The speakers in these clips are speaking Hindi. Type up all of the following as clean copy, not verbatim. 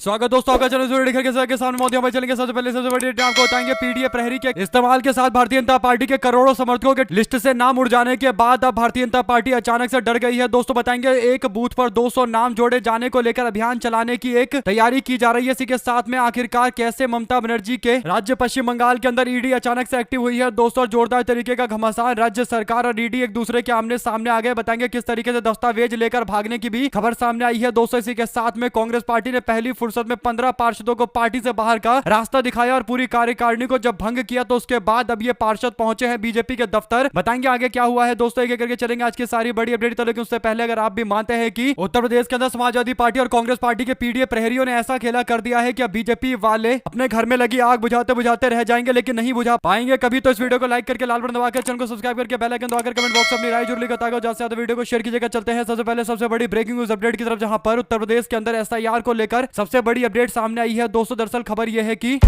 स्वागत दोस्तों आपका चैनल के सामने मोदी भाई चलेंगे। सबसे पहले सबसे बड़ी अपडेट आपको बताएंगे पीडीए प्रहरी के इस्तेमाल के साथ भारतीय जनता पार्टी के करोड़ों समर्थकों के लिस्ट से नाम उड़ जाने के बाद अब भारतीय जनता पार्टी अचानक से डर गई है। दोस्तों बताएंगे एक बूथ पर 200 नाम जोड़े जाने को लेकर अभियान चलाने की एक तैयारी की जा रही है। इसी के साथ में आखिरकार कैसे ममता बनर्जी के राज्य पश्चिम बंगाल के अंदर ईडी अचानक से एक्टिव हुई है। दोस्तों जोरदार तरीके का घमासान, राज्य सरकार और ईडी एक दूसरे के आमने सामने आ गए। बताएंगे किस तरीके से दस्तावेज लेकर भागने की भी खबर सामने आई है। दोस्तों इसी के साथ में कांग्रेस पार्टी ने पहली फुर्सत में 15 पार्षदों को पार्टी से बाहर का रास्ता दिखाया और पूरी कार्यकारिणी को जब भंग किया तो उसके बाद अब ये पार्षद पहुंचे हैं बीजेपी के दफ्तर। बताएंगे आगे क्या हुआ है। दोस्तों एक एक करके चलेंगे आज की सारी बड़ी अपडेट। तो लेकिन उससे पहले अगर आप भी मानते हैं कि उत्तर प्रदेश के अंदर समाजवादी पार्टी और कांग्रेस पार्टी के पीडीए प्रहरियों ने ऐसा खेला कर दिया है कि अब बीजेपी वाले अपने घर में लगी आग बुझाते बुझाते रह जाएंगे लेकिन नहीं बुझा पाएंगे कभी। तो इस वीडियो को लाइक करके लाल बटन दबाकर चैनल को सब्सक्राइब करके बेल आइकन दबाकर कमेंट बॉक्स में अपनी राय जरूर लिखता है। ज्यादा वीडियो को शेयर कीजिएगा। चलते हैं सबसे पहले सबसे बड़ी ब्रेकिंग न्यूज अपडेट की तरफ, जहां पर उत्तर प्रदेश के अंदर एसआईआर को लेकर सबसे बड़ी अपडेट सामने आई है। दोस्तों दरअसल खबर यह है कि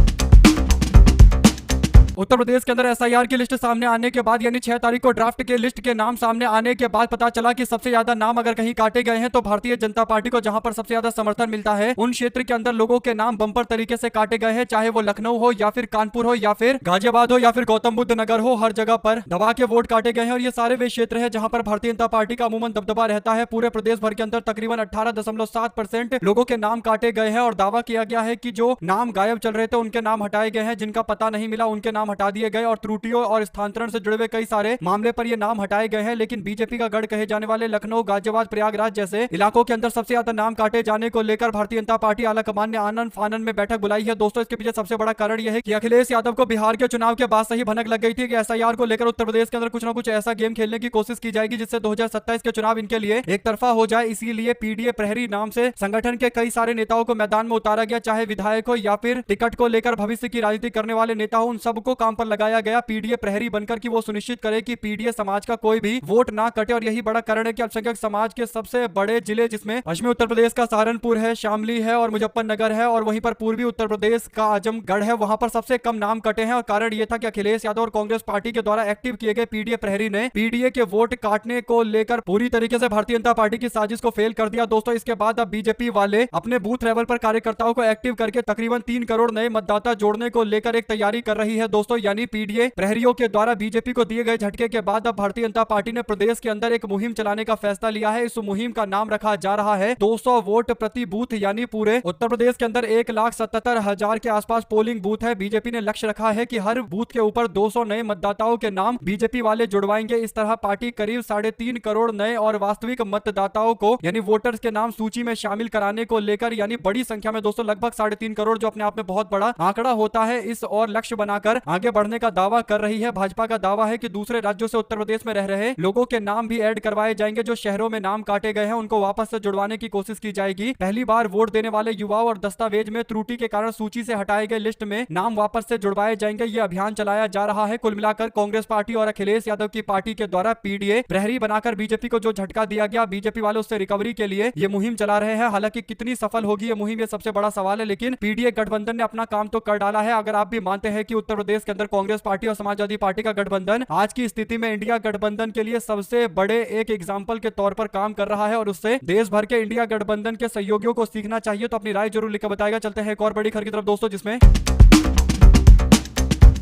उत्तर प्रदेश के अंदर एसआईआर की लिस्ट सामने आने के बाद यानी 6 तारीख को ड्राफ्ट के लिस्ट के नाम सामने आने के बाद पता चला कि सबसे ज्यादा नाम अगर कहीं काटे गए हैं तो भारतीय जनता पार्टी को जहां पर सबसे ज्यादा समर्थन मिलता है उन क्षेत्र के अंदर लोगों के नाम बंपर तरीके से काटे गए हैं। चाहे वो लखनऊ हो या फिर कानपुर हो या फिर गाजियाबाद हो या फिर गौतम बुद्ध नगर हो, हर जगह पर दबा के वोट काटे गए हैं। और ये सारे वे क्षेत्र है जहां पर भारतीय जनता पार्टी का अमूमन दबदबा रहता है। पूरे प्रदेश भर के अंदर तकरीबन 18.7% लोगों के नाम काटे गए हैं और दावा किया गया है कि जो नाम गायब चल रहे थे उनके नाम हटाए गए हैं, जिनका पता नहीं मिला उनके नाम हटा दिए गए और त्रुटियों और स्थानांतरण से जुड़े हुए कई सारे मामले पर ये नाम हटाए गए हैं। लेकिन बीजेपी का गढ़ कहे जाने वाले लखनऊ, गाजियाबाद, प्रयागराज जैसे इलाकों के अंदर सबसे ज्यादा नाम काटे जाने को लेकर भारतीय जनता पार्टी आला कमान ने आनंद फानन में बैठक बुलाई है। दोस्तों इसके पीछे सबसे बड़ा कारण यह है कि अखिलेश यादव को बिहार के चुनाव के बाद सही भनक लग गई थी कि एसआईआर को लेकर उत्तर प्रदेश के अंदर कुछ ना कुछ ऐसा गेम खेलने की कोशिश की जाएगी जिससे 2027 के चुनाव इनके लिए एक तरफा हो जाए। इसीलिए पीडीए प्रहरी नाम से संगठन के कई सारे नेताओं को मैदान में उतारा गया, चाहे विधायक हो या फिर टिकट को लेकर भविष्य की राजनीति करने वाले नेता हो, उन सबको काम पर लगाया गया पीडीए प्रहरी बनकर कि वो सुनिश्चित करे कि पीडीए समाज का कोई भी वोट ना कटे। और यही बड़ा कारण है कि अल्पसंख्यक समाज के सबसे बड़े जिले जिसमें पश्चिमी उत्तर प्रदेश का सहारनपुर है, शामली है और मुजफ्फरनगर है और वहीं पर पूर्वी उत्तर प्रदेश का आजमगढ़ है, वहां पर सबसे कम नाम कटे हैं। और कारण यह था कि अखिलेश यादव और कांग्रेस पार्टी के द्वारा एक्टिव किए गए पीडीए प्रहरी ने पीडीए के वोट काटने को लेकर पूरी तरीके से भारतीय जनता पार्टी की साजिश को फेल कर दिया। दोस्तों इसके बाद अब बीजेपी वाले अपने बूथ लेवल पर कार्यकर्ताओं को एक्टिव करके तकरीबन 3 करोड़ नए मतदाता जोड़ने को लेकर एक तैयारी कर रही है। दोस्तों यानी पीडीए प्रहरियों के द्वारा बीजेपी को दिए गए झटके के बाद अब भारतीय जनता पार्टी ने प्रदेश के अंदर एक मुहिम चलाने का फैसला लिया है। इस मुहिम का नाम रखा जा रहा है 200 वोट प्रति बूथ, यानी पूरे उत्तर प्रदेश के अंदर 1,77,000 के आसपास पोलिंग बूथ है। बीजेपी ने लक्ष्य रखा है कि हर बूथ के ऊपर 200 नए मतदाताओं के नाम बीजेपी वाले जुड़वाएंगे। इस तरह पार्टी करीब 3.5 करोड़ नए और वास्तविक मतदाताओं को यानी वोटर्स के नाम सूची में शामिल कराने को लेकर यानी बड़ी संख्या में दोस्तों लगभग 3.5 करोड़ जो अपने आप में बहुत बड़ा आंकड़ा होता है, इस और लक्ष्य बनाकर आगे बढ़ने का दावा कर रही है। भाजपा का दावा है कि दूसरे राज्यों से उत्तर प्रदेश में रह रहे लोगों के नाम भी ऐड करवाए जाएंगे। जो शहरों में नाम काटे गए हैं उनको वापस से जुड़वाने की कोशिश की जाएगी। पहली बार वोट देने वाले युवाओं और दस्तावेज में त्रुटि के कारण सूची से हटाए गए लिस्ट में नाम वापस से जुड़वाए जाएंगे। यह अभियान चलाया जा रहा है। कुल मिलाकर कांग्रेस पार्टी और अखिलेश यादव की पार्टी के द्वारा पीडीए प्रहरी बनाकर बीजेपी को जो झटका दिया गया, बीजेपी वाले उससे रिकवरी के लिए ये मुहिम चला रहे हैं। हालांकि कितनी सफल होगी ये मुहिम, ये सबसे बड़ा सवाल है, लेकिन पीडीए गठबंधन ने अपना काम तो कर डाला है। अगर आप भी मानते हैं कि उत्तर प्रदेश के अंदर कांग्रेस पार्टी और समाजवादी पार्टी का गठबंधन आज की स्थिति में इंडिया गठबंधन के लिए सबसे बड़े एक एग्जाम्पल के तौर पर काम कर रहा है और उससे देश भर के इंडिया गठबंधन के सहयोगियों को सीखना चाहिए, तो अपनी राय जरूर लिखकर बताएगा। चलते हैं एक और बड़ी खबर की तरफ दोस्तों, जिसमें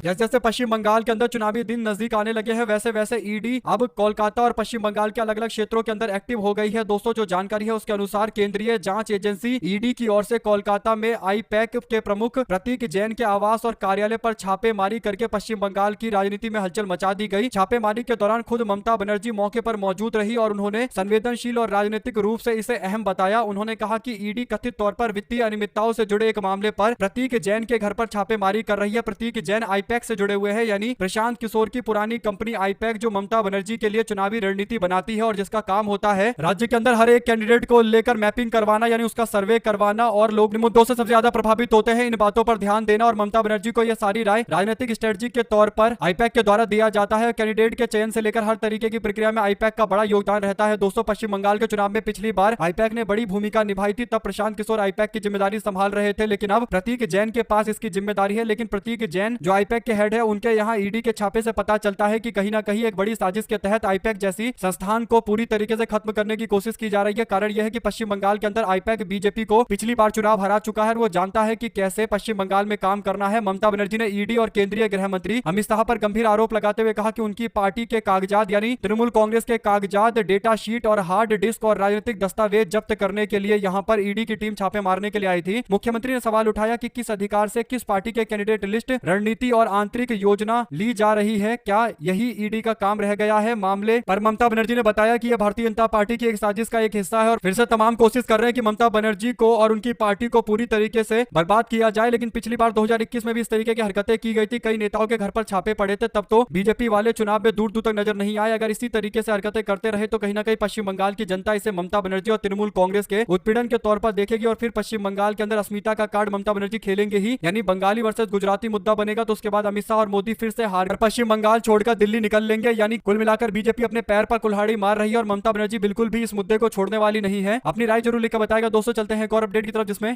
जैसे जैसे पश्चिम बंगाल के अंदर चुनावी दिन नजदीक आने लगे हैं वैसे वैसे ईडी अब कोलकाता और पश्चिम बंगाल के अलग अलग क्षेत्रों के अंदर एक्टिव हो गई है। दोस्तों जो जानकारी है उसके अनुसार केंद्रीय जांच एजेंसी ईडी की ओर से कोलकाता में आईपैक के प्रमुख प्रतीक जैन के आवास और कार्यालय पर छापेमारी करके पश्चिम बंगाल की राजनीति में हलचल मचा दी गई। छापेमारी के दौरान खुद ममता बनर्जी मौके पर मौजूद रही और उन्होंने संवेदनशील और राजनीतिक रूप से इसे अहम बताया। उन्होंने कहा कि ईडी कथित तौर पर वित्तीय अनियमितताओं से जुड़े एक मामले पर प्रतीक जैन के घर पर छापेमारी कर रही है। प्रतीक जैन आईपैक से जुड़े हुए हैं, यानी प्रशांत किशोर की पुरानी कंपनी आईपैक जो ममता बनर्जी के लिए चुनावी रणनीति बनाती है और जिसका काम होता है राज्य के अंदर हर एक कैंडिडेट को लेकर मैपिंग करवाना यानी उसका सर्वे करवाना और लोग मुद्दों से सबसे ज्यादा प्रभावित होते हैं इन बातों पर ध्यान देना। और ममता बनर्जी को यह सारी राय राजनीतिक स्ट्रेटजी के तौर पर आईपैक के द्वारा दिया जाता है। कैंडिडेट के चयन से लेकर हर तरीके की प्रक्रिया में आईपैक का बड़ा योगदान रहता है। दोस्तों पश्चिम बंगाल के चुनाव में पिछली बार आईपैक ने बड़ी भूमिका निभाई थी, तब प्रशांत किशोर आईपैक की जिम्मेदारी संभाल रहे थे, लेकिन अब प्रतीक जैन के पास इसकी जिम्मेदारी है। लेकिन प्रतीक जैन जो आईपैक आईपैक के हेड है, उनके यहाँ ईडी के छापे से पता चलता है कि कहीं ना कहीं एक बड़ी साजिश के तहत आईपैक जैसी संस्थान को पूरी तरीके से खत्म करने की कोशिश की जा रही है। कारण यह है कि पश्चिम बंगाल के अंदर आईपैक बीजेपी को पिछली बार चुनाव हरा चुका है और वो जानता है कि कैसे पश्चिम बंगाल में काम करना है। ममता बनर्जी ने ईडी और केंद्रीय गृह मंत्री अमित शाह पर गंभीर आरोप लगाते हुए कहा कि उनकी पार्टी के कागजात यानी तृणमूल कांग्रेस के कागजात, डेटा शीट और हार्ड डिस्क और राजनीतिक दस्तावेज जब्त करने के लिए यहां पर ईडी की टीम छापे मारने के लिए आई थी। मुख्यमंत्री ने सवाल उठाया कि किस अधिकार से किस पार्टी के कैंडिडेट लिस्ट, रणनीति और आंतरिक योजना ली जा रही है, क्या यही ईडी का काम रह गया है। मामले पर ममता बनर्जी ने बताया कि यह भारतीय जनता पार्टी की एक साजिश का एक हिस्सा है और फिर से तमाम कोशिश कर रहे हैं कि ममता बनर्जी को और उनकी पार्टी को पूरी तरीके से बर्बाद किया जाए। लेकिन पिछली बार 2021 में भी इस तरीके की हरकतें की गई थी, कई नेताओं के घर पर छापे पड़े थे, तब तो बीजेपी वाले चुनाव में दूर दूर तक नजर नहीं आए। अगर इसी तरीके से हरकतें करते रहे तो कहीं ना कहीं पश्चिम बंगाल की जनता इसे ममता बनर्जी और तृणमूल कांग्रेस के उत्पीड़न के तौर पर देखेगी और फिर पश्चिम बंगाल के अंदर अस्मिता का कार्ड ममता बनर्जी खेलेंगे ही, यानी बंगाली वर्सेस गुजराती मुद्दा बनेगा। तो उसके बाद अमित शाह और मोदी फिर से हार पश्चिम बंगाल छोड़कर दिल्ली निकल लेंगे। यानी कुल मिलाकर बीजेपी अपने पैर पर कुल्हाड़ी मार रही है और ममता बनर्जी बिल्कुल भी इस मुद्दे को छोड़ने वाली नहीं है। अपनी राय जरूर लिखकर बताएगा दोस्तों। चलते हैं एक और अपडेट की तरफ, जिसमें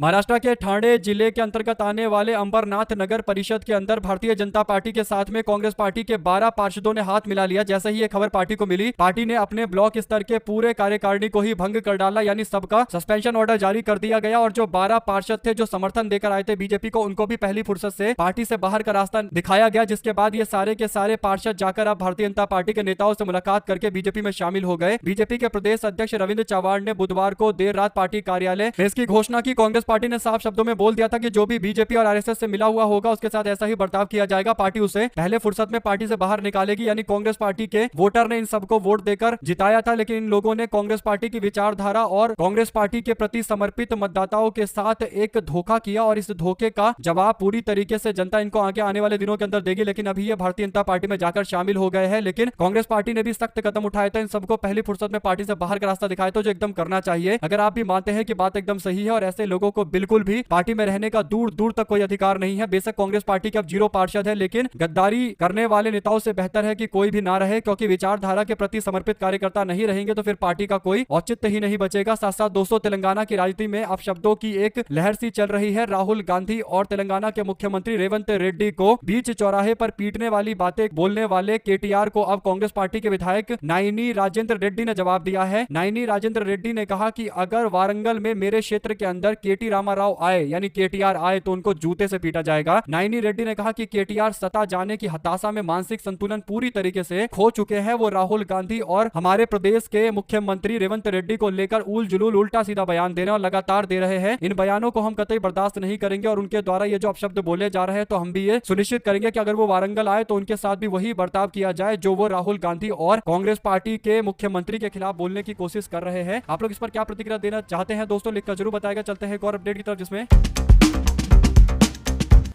महाराष्ट्र के ठाणे जिले के अंतर्गत आने वाले अंबरनाथ नगर परिषद के अंदर भारतीय जनता पार्टी के साथ में कांग्रेस पार्टी के 12 पार्षदों ने हाथ मिला लिया। जैसे ही ये खबर पार्टी को मिली, पार्टी ने अपने ब्लॉक स्तर के पूरे कार्यकारिणी को ही भंग कर डाला, यानी सबका सस्पेंशन ऑर्डर जारी कर दिया गया। और जो 12 पार्षद थे जो समर्थन देकर आए थे बीजेपी को, उनको भी पहली फुर्सत से पार्टी से बाहर का रास्ता दिखाया गया, जिसके बाद ये सारे के सारे पार्षद जाकर अब भारतीय जनता पार्टी के नेताओं से मुलाकात करके बीजेपी में शामिल हो गए। बीजेपी के प्रदेश अध्यक्ष रविंद्र चव्हाण ने बुधवार को देर रात पार्टी कार्यालय में इसकी घोषणा की। कांग्रेस पार्टी ने साफ शब्दों में बोल दिया था कि जो भी बीजेपी और आरएसएस से मिला हुआ होगा उसके साथ ऐसा ही बर्ताव किया जाएगा। पार्टी उसे पहले फुर्सत में पार्टी से बाहर निकालेगी। यानी कांग्रेस पार्टी के वोटर ने इन सबको वोट देकर जिताया था, लेकिन इन लोगों ने कांग्रेस पार्टी की विचारधारा और कांग्रेस पार्टी के प्रति समर्पित मतदाताओं के साथ एक धोखा किया और इस धोखे का जवाब पूरी तरीके से जनता इनको आगे आने वाले दिनों के अंदर देगी। लेकिन अभी ये भारतीय जनता पार्टी में जाकर शामिल हो गए हैं, लेकिन कांग्रेस पार्टी ने भी सख्त कदम उठाए थे, इन सबको पहली फुर्सत में पार्टी से बाहर का रास्ता दिखाया था, जो एकदम करना चाहिए। अगर आप भी मानते हैं कि बात एकदम सही है और ऐसे लोगों को बिल्कुल भी पार्टी में रहने का दूर दूर तक कोई अधिकार नहीं है। बेशक कांग्रेस पार्टी के अब 0 पार्षद है, लेकिन गद्दारी करने वाले नेताओं से बेहतर है कि कोई भी ना रहे, क्योंकि विचारधारा के प्रति समर्पित कार्यकर्ता नहीं रहेंगे तो फिर पार्टी का कोई औचित्य ही नहीं बचेगा। साथ साथ दोस्तों, तेलंगाना की राजनीति में अब शब्दों की एक लहर सी चल रही है। राहुल गांधी और तेलंगाना के मुख्यमंत्री रेवंत रेड्डी को बीच चौराहे पर पीटने वाली बातें बोलने वाले केटीआर को अब कांग्रेस पार्टी के विधायक नाइनी राजेंद्र रेड्डी ने जवाब दिया है। नाइनी राजेंद्र रेड्डी ने कहा कि अगर वारंगल में मेरे क्षेत्र के अंदर केटी रामाराव आए यानी केटीआर आए तो उनको जूते से पीटा जाएगा। नाइनी रेड्डी ने कहा कि केटीआर सत्ता जाने की हताशा में मानसिक संतुलन पूरी तरीके से खो चुके हैं। वो राहुल गांधी और हमारे प्रदेश के मुख्यमंत्री रेवंत रेड्डी को लेकर उल जुलूल उल्टा सीधा बयान दे रहे हैं और लगातार दे रहे हैं। इन बयानों को हम कतई बर्दाश्त नहीं करेंगे और उनके द्वारा ये जो अपशब्द बोले जा रहे हैं तो हम भी ये सुनिश्चित करेंगे कि अगर वो वारंगल आए तो उनके साथ भी वही बर्ताव किया जाए जो वो राहुल गांधी और कांग्रेस पार्टी के मुख्यमंत्री के खिलाफ बोलने की कोशिश कर रहे हैं। आप लोग इस पर क्या प्रतिक्रिया देना चाहते हैं दोस्तों, लिखकर जरूर बताएगा। चलते हैं एक और अपडेट की तरफ, जिसमें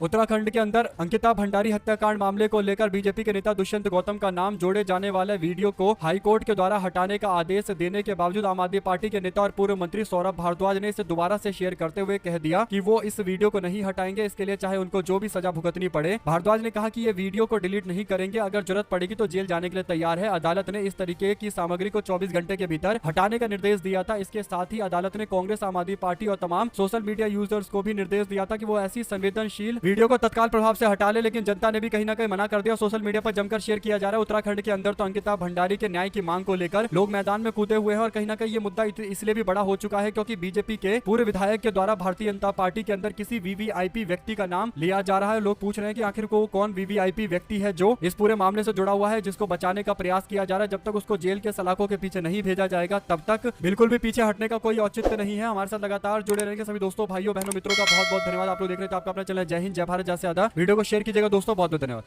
उत्तराखंड के अंदर अंकिता भंडारी हत्याकांड मामले को लेकर बीजेपी के नेता दुष्यंत गौतम का नाम जोड़े जाने वाले वीडियो को हाईकोर्ट के द्वारा हटाने का आदेश देने के बावजूद आम आदमी पार्टी के नेता और पूर्व मंत्री सौरभ भारद्वाज ने इसे दोबारा से शेयर करते हुए कह दिया कि वो इस वीडियो को नहीं हटाएंगे, इसके लिए चाहे उनको जो भी सजा भुगतनी पड़े। भारद्वाज ने कहा कि ये वीडियो को डिलीट नहीं करेंगे, अगर जरूरत पड़ेगी तो जेल जाने के लिए तैयार है। अदालत ने इस तरीके की सामग्री को 24 घंटे के भीतर हटाने का निर्देश दिया था। इसके साथ ही अदालत ने कांग्रेस, आम आदमी पार्टी और तमाम सोशल मीडिया यूजर्स को भी निर्देश दिया था कि वो ऐसी संवेदनशील वीडियो को तत्काल से हटा ले, लेकिन जनता ने भी कहीं ना कहीं मना कर दिया। सोशल मीडिया पर जमकर शेयर किया जा रहा है। उत्तराखंड के अंदर तो अंकिता भंडारी के न्याय की मांग को लेकर लोग मैदान में कूदे हुए हैं और कहीं ना कहीं ये मुद्दा इसलिए भी बड़ा हो चुका है क्योंकि बीजेपी के पूर्व विधायक के द्वारा भारतीय जनता पार्टी के अंदर किसी वीवीआईपी व्यक्ति का नाम लिया जा रहा है। लोग पूछ रहे हैं कि आखिर को कौन वीवीआईपी व्यक्ति है जो इस पूरे मामले से जुड़ा हुआ है, जिसको बचाने का प्रयास किया जा रहा है। जब तक उसको जेल के सलाखों के पीछे नहीं भेजा जाएगा तब तक बिल्कुल भी पीछे हटने का कोई औचित्य नहीं है। हमारे साथ लगातार जुड़े रहेंगे सभी दोस्तों, भाइयों, बहनों, मित्रों का बहुत बहुत धन्यवाद। आप लोग देख रहे थे, आपका अपना चैनल जय हिंद, जय भारत। ज्यादा से ज्यादा वीडियो को शेयर कीजिएगा दोस्तों, बहुत बहुत धन्यवाद।